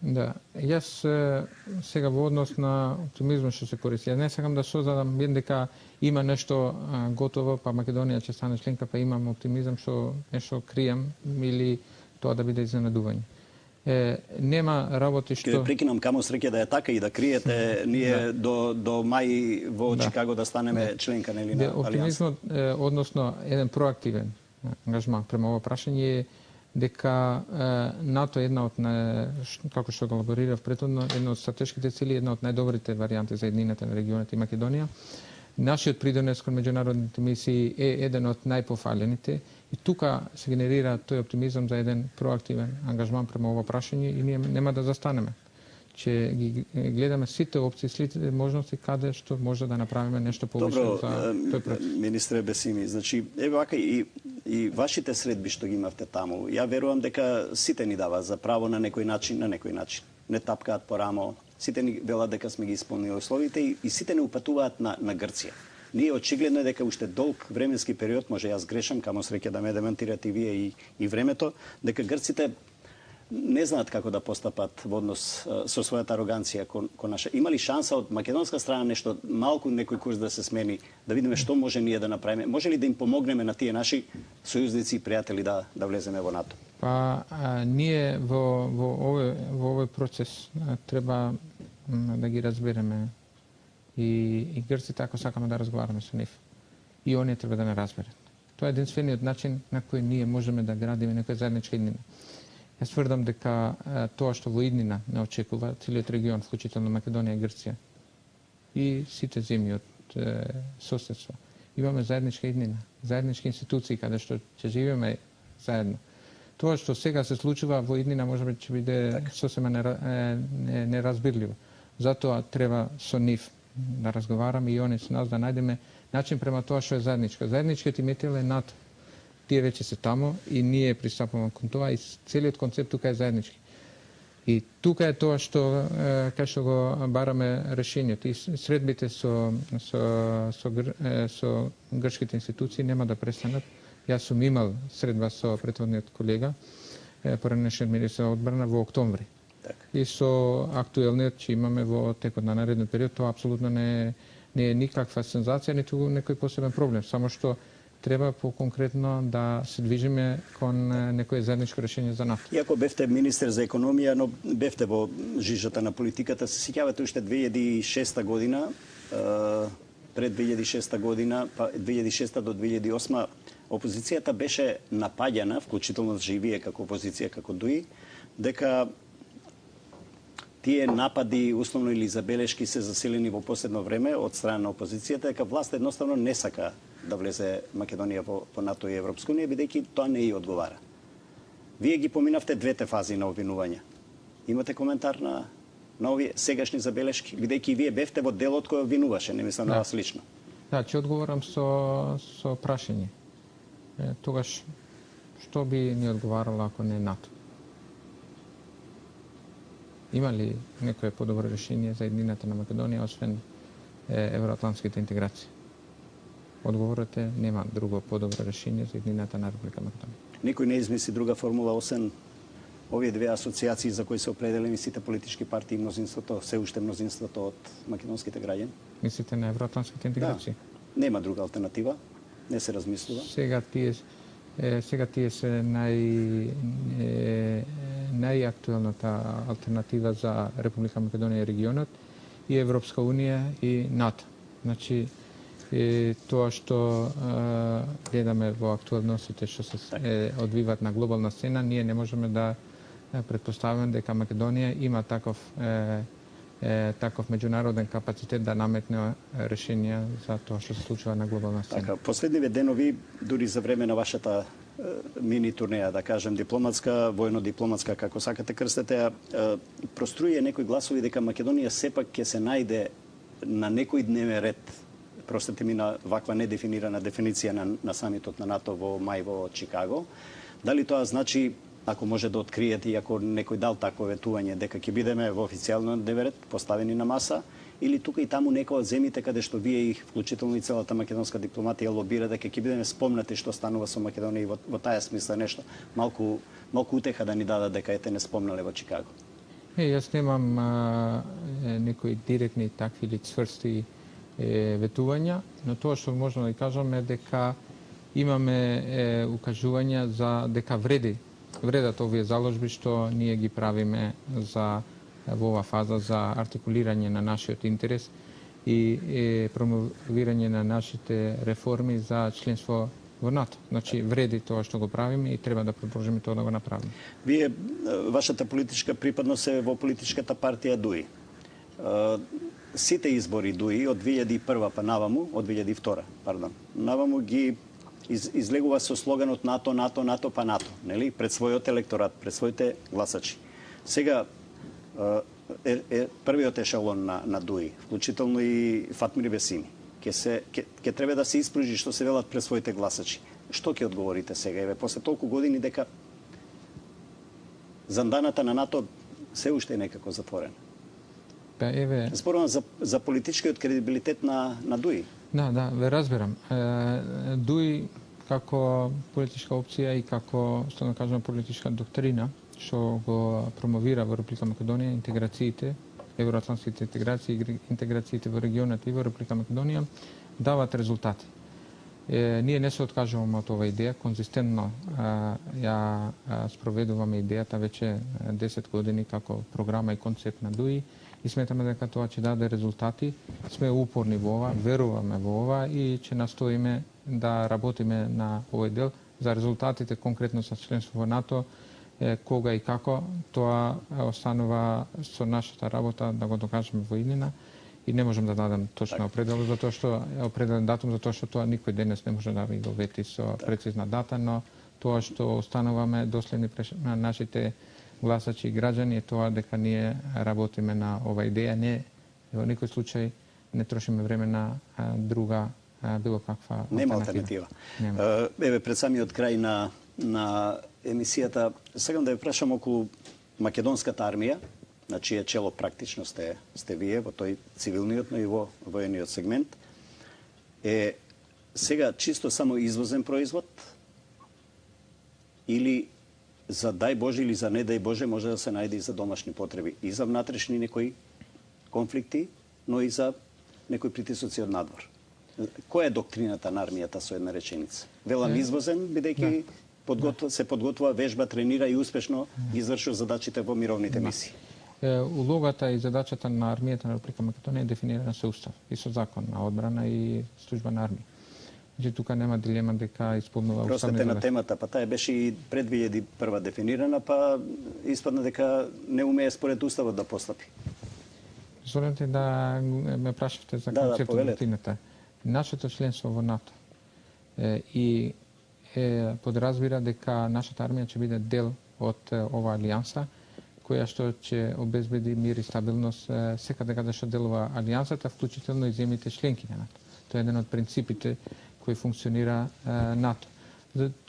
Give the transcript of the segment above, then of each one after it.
Да, јас сега во однос на оптимизмот што се користи. Јас не сакам да создадам дека има нешто готово, па Македонија ќе стане членка, па имам оптимизам што нешто крием или тоа да биде изненадување. Нема работи што... Ке прекинам, камо среќа да е така и да криете ние до мај во Чикаго да станеме членка на Алијанса. Оптимизмот, односно еден проактивен ангажман према ова прашање е дека НАТО е една од, како што го елаборирав претhodно, една од стратешките цели, една од најдобрите варијанти за еднината на регионот и Македонија. Нашиот придонес кон меѓународните мисии е еден од најпофалените и тука се генерира тој оптимизам за еден проактивен ангажман према ова прашање и ние нема да застанеме. Че ги гледаме сите опции, сите можности каде што може да направиме нешто повеќе за тој процес. Министре Бесими, значи еве вака и вашите средби што ги имавте таму, ја верувам дека сите ни дава за право на некој начин, не тапкаат по рамо, сите ни велат дека сме ги исполнили условите и сите не упатуваат на Грција. Ние очигледно е дека уште долг временски период, може јас грешам, камо среќа да ме демантирате и вие и времето, дека грците не знаат како да постапат во однос со својата ароганција кон наша. Има ли шанса од македонска страна нешто малку некој курс да се смени, да видиме што може ние да направиме? Може ли да им помогнеме на тие наши сојузници и пријатели да влеземе во НАТО? Па ние во овој процес треба да ги разбереме и грците ако сакаме да разговараме со нив. И оние треба да не разберат. Тоа е единствениот начин на кој ние можеме да градиме некоја заедничка иднина. Јас тврдам дека тоа што во иднина не очекува целиот регион, вклучително Македонија и Грција и сите земји од соседство. Имаме заедничка иднина, заеднички институции каде што ќе живееме заедно. Тоа што сега се случува во иднина можеби ќе биде сосема неразбирливо. Затоа треба со нив да разговараме и они со нас да најдеме начин према тоа што е заедничко. Заедничкиот иметел е НАТО. Тие веќе се тамо и ние пристапуваме кон тоа и целиот концепт тука е заеднички. И тука е тоа што кај што го бараме решењето и средбите со грчките институции нема да престанат. Јас сум имал средба со претходниот колега, поранешниот министер одбрана во октомври. И со актуелниот че имаме во текот на наредниот период, тоа апсолутно не е никаква сензација, ниту некој посебен проблем, само што треба по-конкретно да се движиме кон некој заедничко решение за НАТО. Иако бевте министер за економија, но бевте во жижата на политиката, се сеќавате уште 2006 година, пред 2006 година, па 2006 до 2008 опозицијата беше напаѓана, вклучително живие како опозиција, како ДУИ, дека тие напади, условно или забелешки, се заселени во последно време од страна на опозицијата, дека власт едноставно не сака да влезе Македонија во НАТО и Европска унија, бидејќи тоа не ја одговара. Вие ги поминавте двете фази на обвинување. Имате коментар на овие сегашни забелешки, бидејќи вие бевте во делот кој обвинуваше, не мислам на вас лично. Да, ќе одговорам со прашање. Тогаш што би ни одговарало ако не НАТО? Има ли некое подобро решение за еднината на Македонија освен евроатлантските интеграции? Одговорот е нема друго подобро решение за еднината на Република Македонија. Никој не измисли друга формула освен овие две асоциации за кои се определени сите политички партии и мнозинството, се уште мнозинството од македонските граѓани? Мислите на евроатлантските интеграции? Да. Нема друга алтернатива, не се размислува. Сега тие се најактуелната алтернатива за Република Македонија и регионот и Европска унија и НАТО. Значи, тоа што гледаме во актуелностите што се одвиваат на глобална сцена, ние не можеме да претпоставиме дека Македонија има таков меѓународен капацитет да наметне решенија за тоа што се случува на глобална сцена. Така, последниве денови, дури за време на вашата мини турнеја, да кажем, дипломатска, војно-дипломатска, како сакате крстете, проструија некои гласови дека Македонија сепак ќе се најде на некој дневен ред, простете ми на ваква недефинирана дефиниција на самитот на НАТО во мај во Чикаго. Дали тоа значи, ако може да откриете и ако некој дал такво ветување, дека ќе бидеме во официјално дневен ред поставени на маса, или тука и таму некој од земјите каде што вие и вклучително и целата македонска дипломатија лобира дека ќе бидеме спомнати што станува со Македонија и во таа смисла нешто малку утеха да ни дадат дека ете не спомнале во Чикаго. Јас немам некои директни такви или цврсти ветувања, но тоа што можам да кажам е дека имаме укажувања за дека вредат овие заложби што ние ги правиме за во ова фаза за артикулирање на нашиот интерес и промовирање на нашите реформи за членство во НАТО. Значи, вреди тоа што го правиме и треба да продолжиме тоа да го направиме. Вие, вашата политичка припадност е во политичката партија ДУИ. Сите избори ДУИ од 2001 па наваму, од 2002, пардон, наваму ги излегува со слоганот НАТО, НАТО, НАТО, па НАТО, нели? Пред својот електорат, пред своите гласачи. Сега е првиот ешелон на ДУИ, вклучително и Фатмир Бесини. Ке треба да се испружи што се велат пред своите гласачи. Што ќе одговорите сега? Еве, после толку години дека занданата на НАТО се уште е некако затворена. Зборувам за политичкиот кредибилитет на ДУИ. Да, ве разбирам. ДУИ како политичка опција и како, што да кажам, политичка доктрина, што го промовира во Република Македонија интеграциите, евроатлантските интеграции, интеграциите во регионот и во Република Македонија, дават резултати. Ние не се откажуваме од ова идеја, конзистентно ја спроведуваме идејата веќе 10 години како програма и концепт на ДУИ и сметаме дека тоа ќе даде резултати. Сме упорни во ова, веруваме во ова и ќе настоиме да работиме на овој дел за резултатите конкретно со членство во НАТО, кога и како, тоа останува со нашата работа да го докажеме во иднина и не можам да дадам точно определен датум, затоа што тоа никој денес не може да ви го вети со прецизна дата, но тоа што остануваме доследни на нашите гласачи и граѓани е тоа дека ние работиме на ова идеја, не во никој случај не трошиме време на друга било каква нема алтернатива. Еве, пред самиот крај на емисијата, сакам да ве прашам околу македонската армија, на чие чело практично сте вие во тој цивилниот, но и во воениот сегмент. Е сега чисто само извозен производ или за дај Боже или за не дај Боже може да се најде и за домашни потреби, и за внатрешни некои конфликти, но и за некои притисоци од надвор. Која е доктрината на армијата со една реченица? Велам извозен, бидејќи се подготвува, вежба, тренира и успешно извршува задачите во мировните мисии. Улогата и задачата на армијата на Република Македонија е дефинирана со устав и со закон на одбрана и служба на армија. Значи тука нема дилема дека исполнува уставни задачи. Простете на темата, па таа беше и пред 2001 дефинирана, па испадна дека не умее според уставот да постапи. Дозволете да ме прашавте за концептот на доктрината. Нашето членство во НАТО и подразбира дека нашата армија ќе биде дел од ова алијанса, која што ќе обезбеди мир и стабилност секаде каде што делува алијансата, вклучително и земјите членки на НАТО. Тоа е еден од принципите кои функционира НАТО.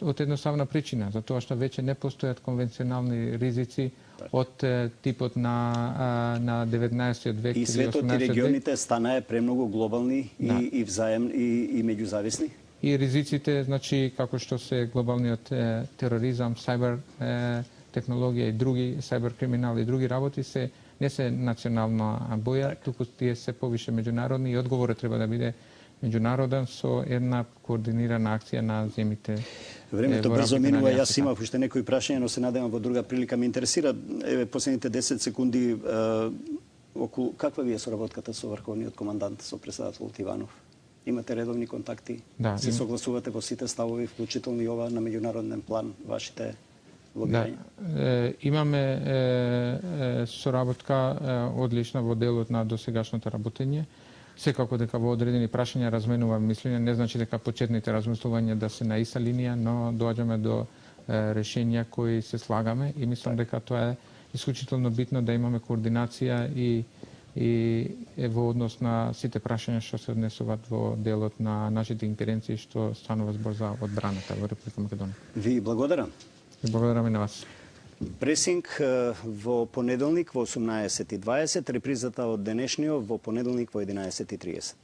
Од едноставна причина, затоа што веќе не постојат конвенционални ризици од типот на 19 век и светот и регионите станаа премногу глобални и взаемни и меѓузависни. И ризиците, значи како што се глобалниот тероризам, сајбер технологија и други сајбер криминал и други работи не се национална боја, туку тие се повише меѓународни и одговорот треба да биде меѓународен со една координирана акција на земите. Времето брзо минува, јас имав уште некои прашања, но се надевам во друга прилика. Ме интересира, еве, последните 10 секунди, околу каква ви е соработката со врховниот командант, со председател Иванов? Имате редовни контакти? Да. Се согласувате во сите ставови, вклучително и ова на меѓународен план, вашите лобирања? Да. Имаме соработка одлична во делот на досегашното работење. Секако дека во одредени прашања разменуваме мислење, не значи дека почетните размислувања да се на иста линија, но доаѓаме до решенија кои се слагаме и мислам дека тоа е исклучително битно да имаме координација и во однос на сите прашања што се однесуваат во делот на нашите ингеренции што станува збор за одбраната во Република Македонија. Ви благодарам. Ви благодарам и на вас. Пресинг во понеделник во 18:20, репризата од денешниот во понеделник во 11:30.